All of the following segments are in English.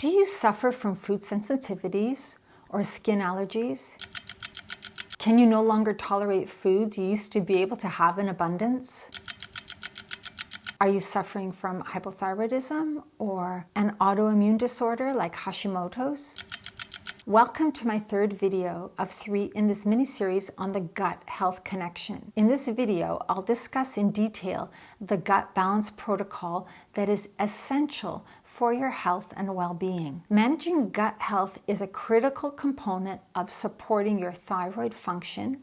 Do you suffer from food sensitivities or skin allergies? Can you no longer tolerate foods you used to be able to have in abundance? Are you suffering from hypothyroidism or an autoimmune disorder like Hashimoto's? Welcome to my third video of 3 in this mini-series on the gut health connection. In this video, I'll discuss in detail the gut balance protocol that is essential for your health and well-being. Managing gut health is a critical component of supporting your thyroid function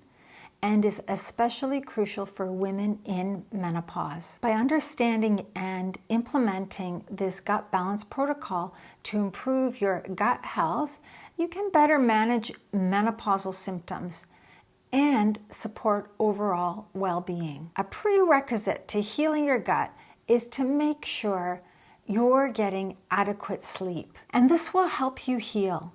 and is especially crucial for women in menopause. By understanding and implementing this gut balance protocol to improve your gut health, you can better manage menopausal symptoms and support overall well-being. A prerequisite to healing your gut is to make sure you're getting adequate sleep. And this will help you heal.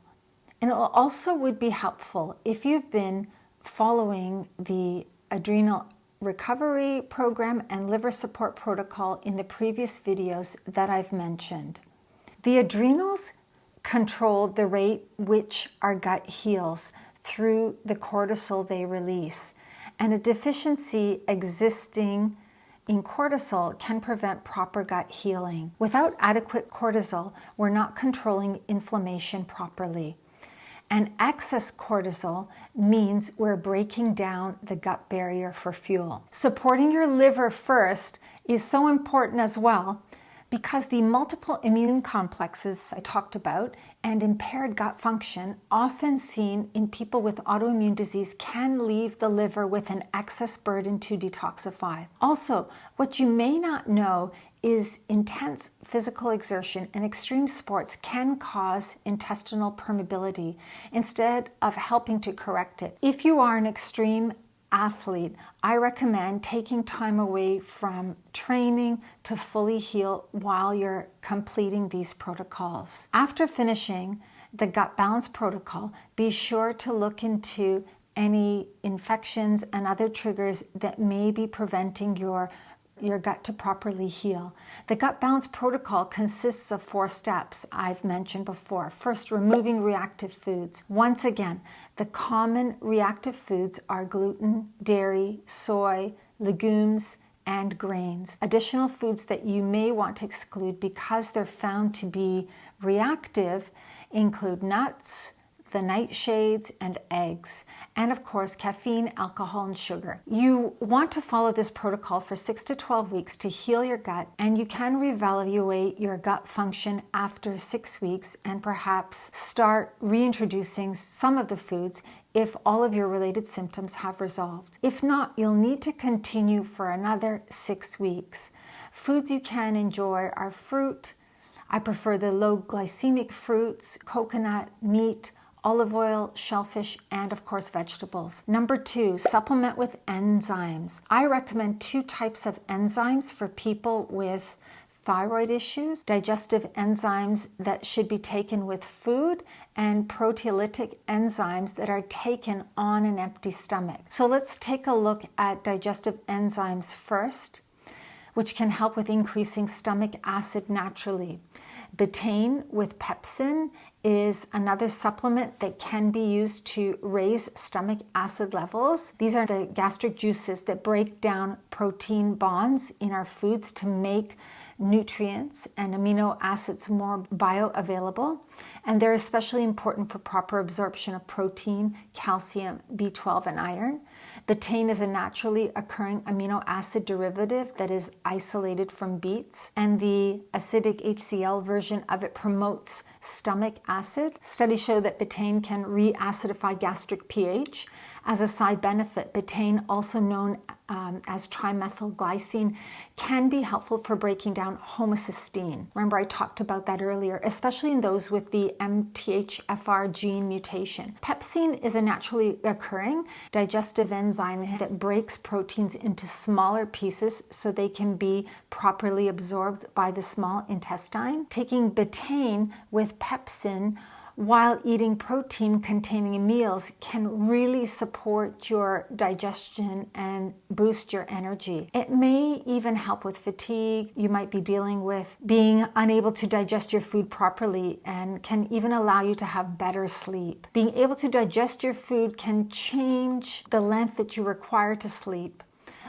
And it also would be helpful if you've been following the Adrenal recovery program and liver support protocol in the previous videos that I've mentioned. The adrenals control the rate which our gut heals through the cortisol they release. And a deficiency existing in cortisol can prevent proper gut healing. Without adequate cortisol, we're not controlling inflammation properly. And excess cortisol means we're breaking down the gut barrier for fuel. Supporting your liver first is so important as well, because the multiple immune complexes I talked about and impaired gut function, often seen in people with autoimmune disease, can leave the liver with an excess burden to detoxify. Also, what you may not know is intense physical exertion and extreme sports can cause intestinal permeability instead of helping to correct it. If you are an extreme athlete, I recommend taking time away from training to fully heal while you're completing these protocols. After finishing the gut balance protocol, be sure to look into any infections and other triggers that may be preventing your gut to properly heal. The gut balance protocol consists of 4 steps I've mentioned before. First, removing reactive foods. Once again, the common reactive foods are gluten, dairy, soy, legumes, and grains. Additional foods that you may want to exclude because they're found to be reactive include nuts, the nightshades, and eggs, and of course caffeine, alcohol, and sugar. You want to follow this protocol for 6 to 12 weeks to heal your gut, and you can reevaluate your gut function after 6 weeks and perhaps start reintroducing some of the foods if all of your related symptoms have resolved. If not, you'll need to continue for another 6 weeks. Foods you can enjoy are fruit. I prefer the low glycemic fruits, coconut, meat, olive oil, shellfish, and of course vegetables. Number 2, supplement with enzymes. I recommend 2 types of enzymes for people with thyroid issues: digestive enzymes that should be taken with food and proteolytic enzymes that are taken on an empty stomach. So let's take a look at digestive enzymes first, which can help with increasing stomach acid naturally. Betaine with pepsin is another supplement that can be used to raise stomach acid levels. These are the gastric juices that break down protein bonds in our foods to make nutrients and amino acids more bioavailable. And they're especially important for proper absorption of protein, calcium, B12, and iron. Betaine is a naturally occurring amino acid derivative that is isolated from beets, and the acidic HCl version of it promotes stomach acid. Studies show that betaine can reacidify gastric pH. As a side benefit, betaine, also known as trimethylglycine, can be helpful for breaking down homocysteine. Remember, I talked about that earlier, especially in those with the MTHFR gene mutation. Pepsin is a naturally occurring digestive enzyme that breaks proteins into smaller pieces so they can be properly absorbed by the small intestine. Taking betaine with pepsin while eating protein-containing meals can really support your digestion and boost your energy. It may even help with fatigue. You might be dealing with being unable to digest your food properly and can even allow you to have better sleep. Being able to digest your food can change the length that you require to sleep.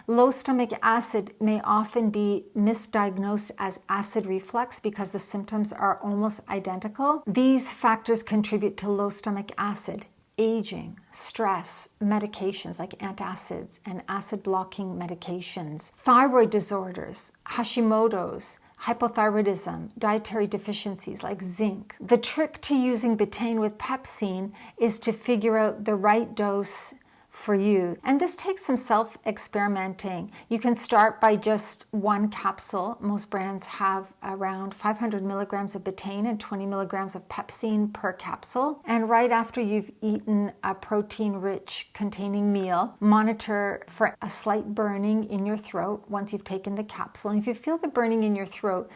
Low stomach acid may often be misdiagnosed as acid reflux because the symptoms are almost identical. These factors contribute to low stomach acid. Aging, stress, medications like antacids and acid blocking medications, thyroid disorders, Hashimoto's, hypothyroidism, dietary deficiencies like zinc. The trick to using betaine with pepsine is to figure out the right dose for you. And this takes some self-experimenting. You can start by just one capsule. Most brands have around 500 milligrams of betaine and 20 milligrams of pepsine per capsule. And right after you've eaten a protein-rich containing meal, monitor for a slight burning in your throat once you've taken the capsule. And if you feel the burning in your throat,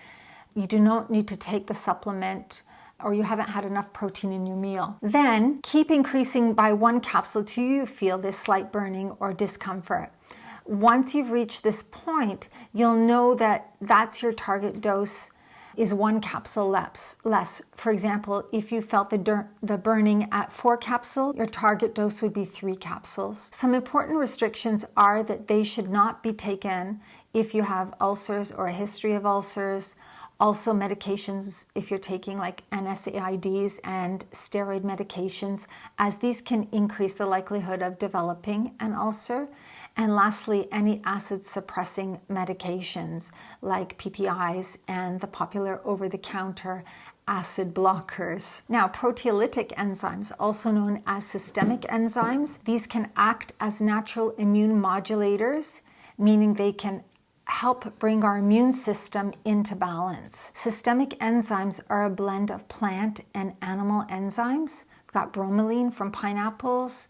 you do not need to take the supplement, or you haven't had enough protein in your meal. Then keep increasing by one capsule till you feel this slight burning or discomfort. Once you've reached this point, you'll know that that's your target dose is one capsule less. For example, if you felt the burning at 4 capsules, your target dose would be 3 capsules. Some important restrictions are that they should not be taken if you have ulcers or a history of ulcers. Also medications, if you're taking like NSAIDs and steroid medications, as these can increase the likelihood of developing an ulcer. And lastly, any acid suppressing medications like PPIs and the popular over-the-counter acid blockers. Now, proteolytic enzymes, also known as systemic enzymes, these can act as natural immune modulators, meaning they can help bring our immune system into balance. Systemic enzymes are a blend of plant and animal enzymes. We've got bromelain from pineapples,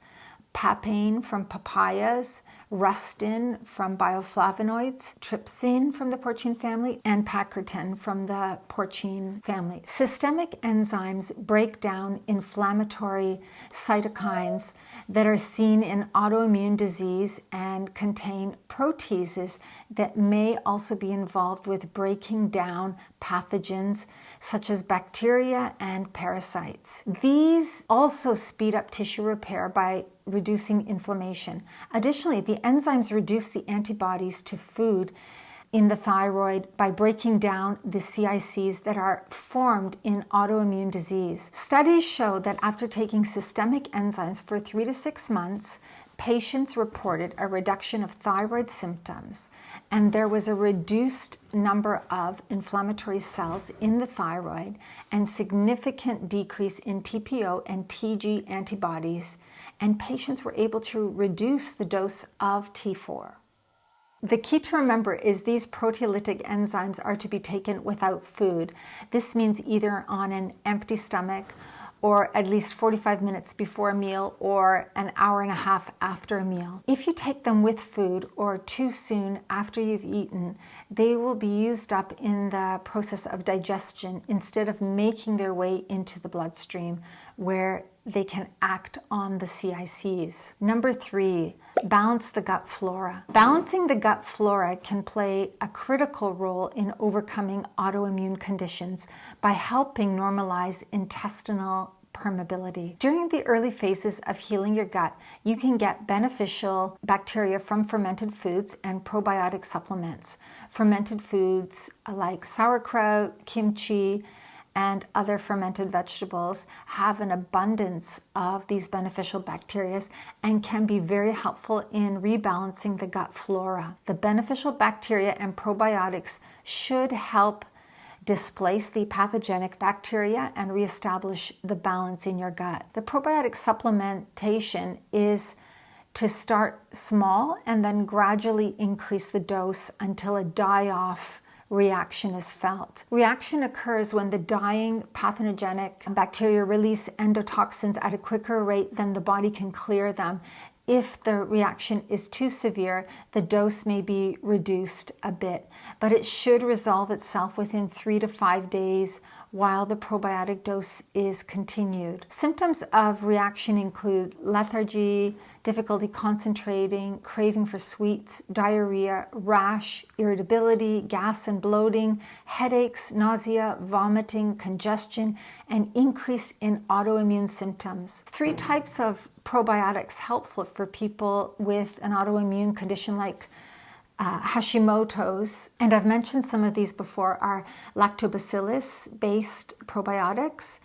papain from papayas, rustin from bioflavonoids, trypsin from the porcine family, and pacritin from the porcine family. Systemic enzymes break down inflammatory cytokines that are seen in autoimmune disease and contain proteases that may also be involved with breaking down pathogens such as bacteria and parasites. These also speed up tissue repair by reducing inflammation. Additionally, the enzymes reduce the antibodies to food in the thyroid by breaking down the CICs that are formed in autoimmune disease. Studies show that after taking systemic enzymes for 3 to 6 months, patients reported a reduction of thyroid symptoms, and there was a reduced number of inflammatory cells in the thyroid and significant decrease in TPO and TG antibodies, and patients were able to reduce the dose of T4. The key to remember is these proteolytic enzymes are to be taken without food. This means either on an empty stomach or at least 45 minutes before a meal or an hour and a half after a meal. If you take them with food or too soon after you've eaten, they will be used up in the process of digestion instead of making their way into the bloodstream where they can act on the CICs. Number 3, balance the gut flora. Balancing the gut flora can play a critical role in overcoming autoimmune conditions by helping normalize intestinal permeability. During the early phases of healing your gut, you can get beneficial bacteria from fermented foods and probiotic supplements. Fermented foods like sauerkraut, kimchi, and other fermented vegetables have an abundance of these beneficial bacteria and can be very helpful in rebalancing the gut flora. The beneficial bacteria and probiotics should help displace the pathogenic bacteria and reestablish the balance in your gut. The probiotic supplementation is to start small and then gradually increase the dose until a die-off reaction is felt. Reaction occurs when the dying pathogenic bacteria release endotoxins at a quicker rate than the body can clear them. If the reaction is too severe, the dose may be reduced a bit, but it should resolve itself within 3 to 5 days while the probiotic dose is continued. Symptoms of reaction include lethargy, difficulty concentrating, craving for sweets, diarrhea, rash, irritability, gas and bloating, headaches, nausea, vomiting, congestion, and increase in autoimmune symptoms. 3 types of probiotics helpful for people with an autoimmune condition like Hashimoto's, and I've mentioned some of these before, are lactobacillus-based probiotics,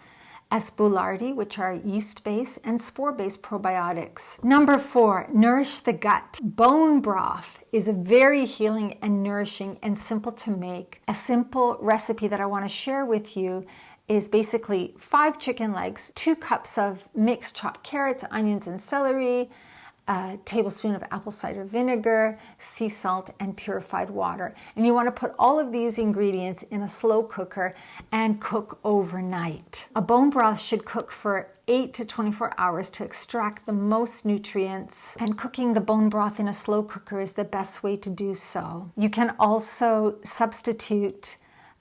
S. boulardii, which are yeast-based, and spore-based probiotics. Number 4, nourish the gut. Bone broth is very healing and nourishing and simple to make. A simple recipe that I want to share with you is basically 5 chicken legs, 2 cups of mixed chopped carrots, onions, and celery, a tablespoon of apple cider vinegar, sea salt, and purified water. And you want to put all of these ingredients in a slow cooker and cook overnight. A bone broth should cook for 8 to 24 hours to extract the most nutrients, and cooking the bone broth in a slow cooker is the best way to do so. You can also substitute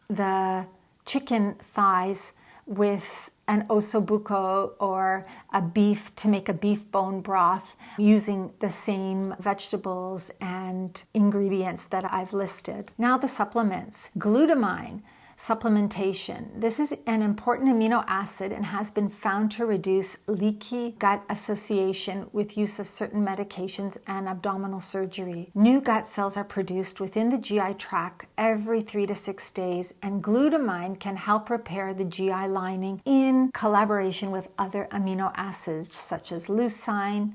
the chicken thighs with an ossobuco or a beef to make a beef bone broth using the same vegetables and ingredients that I've listed. Now the supplements. Glutamine supplementation. This is an important amino acid and has been found to reduce leaky gut association with use of certain medications and abdominal surgery. New gut cells are produced within the GI tract every 3 to 6 days, and glutamine can help repair the GI lining in collaboration with other amino acids such as leucine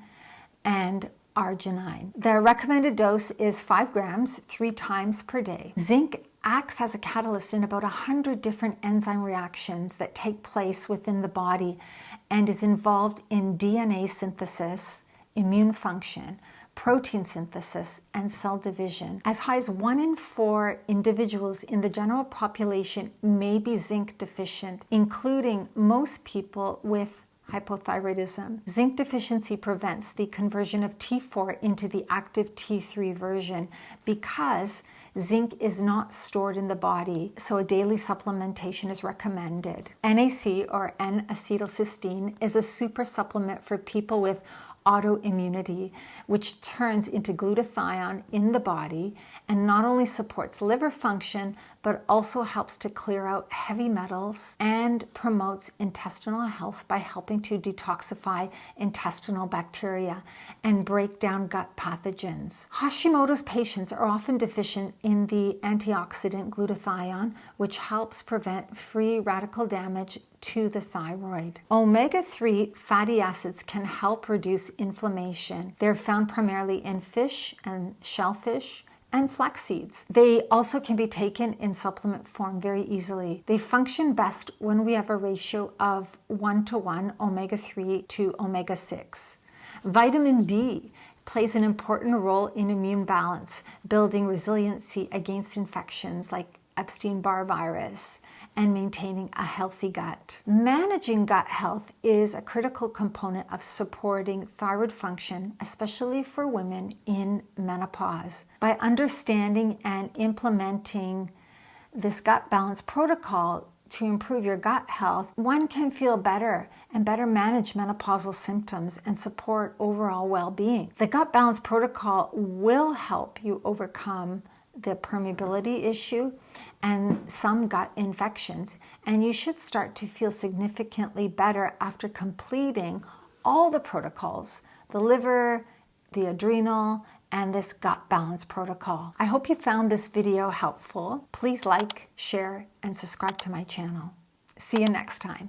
and arginine. The recommended dose is 5 grams 3 times per day. Zinc acts as a catalyst in about 100 different enzyme reactions that take place within the body and is involved in DNA synthesis, immune function, protein synthesis, and cell division. As high as 1 in 4 individuals in the general population may be zinc deficient, including most people with hypothyroidism. Zinc deficiency prevents the conversion of T4 into the active T3 version because zinc is not stored in the body, so a daily supplementation is recommended. NAC, or N-acetylcysteine, is a super supplement for people with autoimmunity, which turns into glutathione in the body and not only supports liver function, but also helps to clear out heavy metals and promotes intestinal health by helping to detoxify intestinal bacteria and break down gut pathogens. Hashimoto's patients are often deficient in the antioxidant glutathione, which helps prevent free radical damage to the thyroid. Omega-3 fatty acids can help reduce inflammation. They're found primarily in fish and shellfish and flax seeds. They also can be taken in supplement form very easily. They function best when we have a ratio of 1:1 omega-3 to omega-6. Vitamin D plays an important role in immune balance, building resiliency against infections like Epstein-Barr virus, and maintaining a healthy gut. Managing gut health is a critical component of supporting thyroid function, especially for women in menopause. By understanding and implementing this gut balance protocol to improve your gut health, one can feel better and better manage menopausal symptoms and support overall well-being. The gut balance protocol will help you overcome the permeability issue and some gut infections, and you should start to feel significantly better after completing all the protocols, the liver, the adrenal, and this gut balance protocol. I hope you found this video helpful. Please like, share, and subscribe to my channel. See you next time.